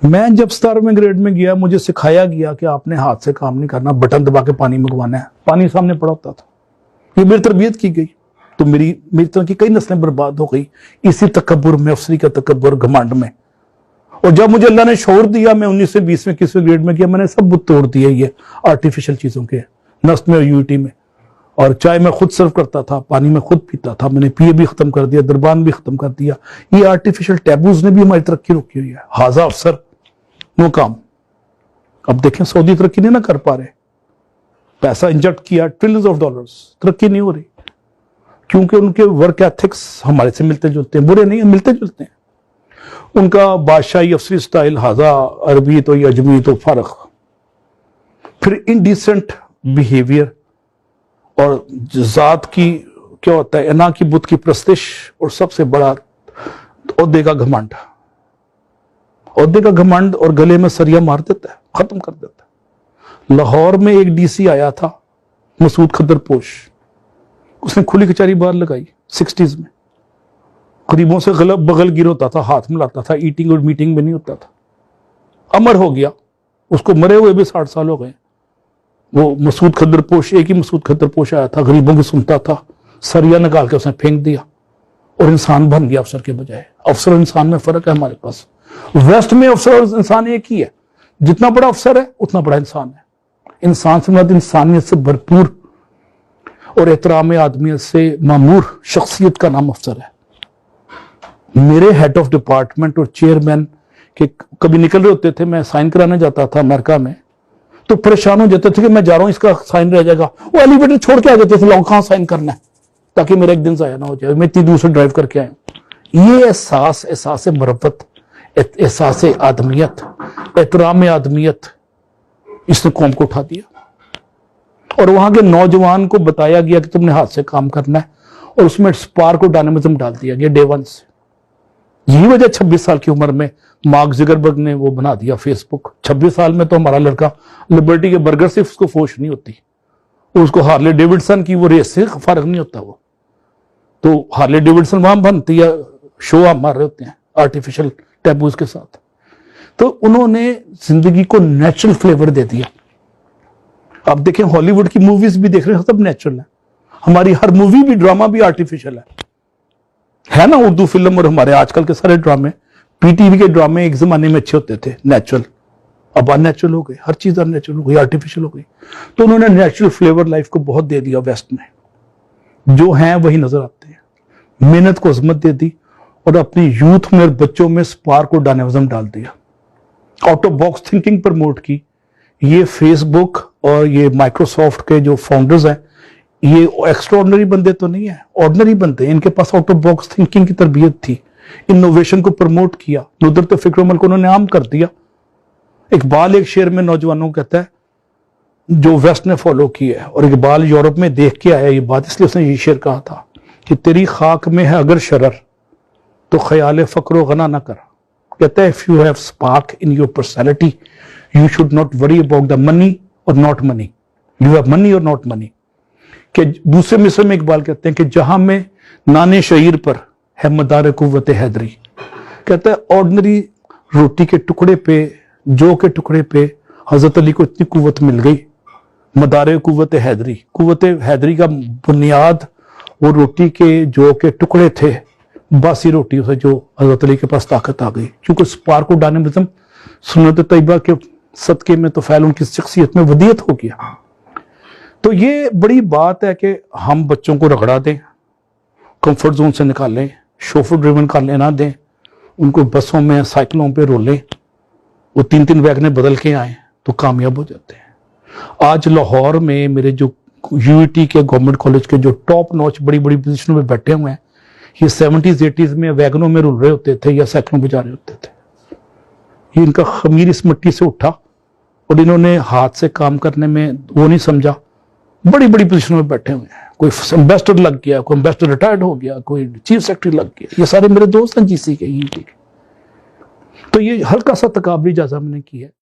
میں جب 17ویں گریڈ میں گیا مجھے سکھایا گیا کہ آپ نے ہاتھ سے کام نہیں کرنا, بٹن دبا کے پانی منگوانا ہے. پانی سامنے پڑا ہوتا تھا. یہ میری تربیت کی گئی. تو میری طرح کی کئی نسلیں برباد ہو گئی اسی تکبر میں, افسری کا تکبر, گھمنڈ میں. اور جب مجھے اللہ نے شعور دیا, میں 19 سے 20 میں 21ویں گریڈ میں گیا, میں نے سب بت توڑ دیے یہ آرٹیفیشل چیزوں کے, نسٹ میں اور یوٹی میں. اور چائے میں خود سرو کرتا تھا, پانی میں خود پیتا تھا, میں نے پیے بھی ختم کر دیا, دربان بھی ختم کر دیا. یہ آرٹیفیشل ٹیبوز نے بھی ہماری ترقی روکی ہوئی ہے. حاضہ افسر نو کام. اب دیکھیں سعودی ترقی نہیں نہ کر پا رہے, پیسہ انجیکٹ کیا ٹریلینز آف ڈالرز, ترقی نہیں ہو رہی کیونکہ ان کے ورک ایتھکس ہمارے سے ملتے جلتے ہیں. برے نہیں ہیں, ملتے جلتے ہیں. ان کا بادشاہی افسری سٹائل, حاضہ عربی تو یا اجمی تو فرق. پھر انڈیسنٹ بیہیویئر اور ذات کی کیا ہوتا ہے, انا کی بت کی پرستش, اور سب سے بڑا عہدے کا گھمنڈ. عہدے کا گھمنڈ اور گلے میں سریا مار دیتا ہے, ختم کر دیتا ہے. لاہور میں ایک ڈی سی آیا تھا مسعود خدر پوش, اس نے کھلی کچہری باہر لگائی 60s میں. غریبوں سے بغل گیر ہوتا تھا, ہاتھ ملاتا تھا, ایٹنگ اور میٹنگ میں نہیں ہوتا تھا. امر ہو گیا, اس کو مرے ہوئے بھی 60 سال ہو گئے. وہ مسعود خدر پوش, ایک ہی مسعود خدر پوش آیا تھا, غریبوں کی سنتا تھا, سریا نکال کے اس نے پھینک دیا اور انسان بن گیا افسر کے بجائے. افسر اور انسان میں فرق ہے ہمارے پاس. ویسٹ میں افسر اور انسان ایک ہی ہے. جتنا بڑا افسر ہے اتنا بڑا انسان ہے. انسان سے مراد انسانیت سے بھرپور اور احترام آدمیت سے معمور شخصیت کا نام افسر ہے. میرے ہیڈ آف ڈپارٹمنٹ اور چیئرمین کے کبھی نکل رہے ہوتے تھے, میں سائن کرانے جاتا تھا امریکہ میں, تو پریشان ہو جاتے تھے کہ میں جا رہا ہوں, اس کا سائن رہ جائے گا. وہ ایلیویٹر چھوڑ کے آ جاتے تھے, لوگ کہاں سائن کرنا ہے تاکہ میرا ایک دن ضائع نہ ہو جائے, میں اتنی دور سے ڈرائیو کر کے آیا ہوں. یہ احساس مربت, احساس آدمیت, احترام آدمیت, اس نے قوم کو اٹھا دیا. اور وہاں کے نوجوان کو بتایا گیا کہ تم نے ہاتھ سے کام کرنا ہے, اور اس میں سپارک اور ڈائنامزم ڈال دیا گیا ڈے ون سے. یہی وجہ 26 سال کی عمر میں مارک زکربرگ نے وہ بنا دیا فیس بک. 26 سال میں تو ہمارا لڑکا لبرٹی کے برگر سے اس کو فوش نہیں ہوتی, اس کو ہارلے ڈیوڈسن کی وہ ریس سے فرق نہیں ہوتا. وہ تو ہارلے ڈیوڈسن وہاں بنتی ہے, شو ہم مار رہے ہوتے ہیں آرٹیفیشل ٹیبوز کے ساتھ. تو انہوں نے زندگی کو نیچرل فلیور دے دیا. آپ دیکھیں ہالی ووڈ کی موویز بھی دیکھ رہے ہیں, سب نیچرل ہے. ہماری ہر مووی بھی, ڈرامہ بھی آرٹیفیشل ہے نا. اردو فلم اور ہمارے آج کل کے سارے ڈرامے, پی ٹی وی کے ڈرامے ایک زمانے میں اچھے ہوتے تھے, نیچرل. اب ان نیچرل ہو گئے, ہر چیز ان نیچرل ہو گئی, آرٹیفیشل ہو گئی. تو انہوں نے نیچرل فلیور لائف کو بہت دے دیا ویسٹ میں. جو ہیں وہی نظر آتے ہیں. محنت کو عظمت دے دی اور اپنی یوتھ میں اور بچوں میں سپارک اور ڈائنامزم ڈال دیا. Out of box thinking promote کی. یہ فیس بک اور یہ مائکروسافٹ کے جو فاؤنڈرز ہیں, یہ ایکسٹراڈنری بندے تو نہیں ہیں, آرڈنری بندے ہیں. ان کے pass out of box thinking کی تربیت تھی, انوویشن کو پروموٹ کیا, ندرت فکر عمل کو انہوں نے عام کر دیا. اقبال ایک شعر میں نوجوانوں کو کہتا ہے جو ویسٹ نے فالو کیا ہے, اور اقبال یورپ میں دیکھ کے آیا یہ بات, اس لیے اس نے یہ شعر کہا تھا کہ تیری خاک میں ہے اگر شرر تو خیال فقر و غنا نہ کر. کہتا ہے if you have spark in your personality you should not worry about the money or not money, you have money or not money. کہ دوسرے مصرع میں اقبال کہتے ہیں کہ جہاں میں نانے شعیر پر ہے مدار قوت حیدری. کہتا ہے آرڈنری روٹی کے ٹکڑے پہ, جو کے ٹکڑے پہ حضرت علی کو اتنی قوت مل گئی, مدار قوت حیدری. قوت حیدری کا بنیاد وہ روٹی کے جو کے ٹکڑے تھے, باسی روٹیوں سے جو حضرت علی کے پاس طاقت آ گئی. کیونکہ سپارک و ڈائنامزم سنت طیبہ کے صدقے میں تو فعل ان کی شخصیت میں ودیت ہو گیا. تو یہ بڑی بات ہے کہ ہم بچوں کو رگڑا دیں, کمفرٹ زون سے نکالیں, شوفر ڈریون کر لینا دیں, ان کو بسوں میں سائیکلوں پہ رولیں, وہ 3 ویگنیں بدل کے آئیں تو کامیاب ہو جاتے ہیں. آج لاہور میں میرے جو یو ٹی کے گورنمنٹ کالج کے جو ٹاپ نوچ بڑی بڑی پوزیشنوں میں بیٹھے ہوئے ہیں, یہ 70s 80s میں ویگنوں میں رول رہے ہوتے تھے یا سائیکلوں پہ جا رہے ہوتے تھے. یہ ان کا خمیر اس مٹی سے اٹھا اور انہوں نے ہاتھ سے کام کرنے میں وہ نہیں سمجھا, بڑی بڑی پوزیشنوں میں بیٹھے ہوئے ہیں. کوئی امبیسڈر لگ گیا, کوئی امبیسڈر ریٹائرڈ ہو گیا, کوئی چیف سیکرٹری لگ گیا. یہ سارے میرے دوست ہیں جی سی کے, یو ٹی کے. تو یہ ہلکا سا تقابلی جائزہ ہم نے کی ہے.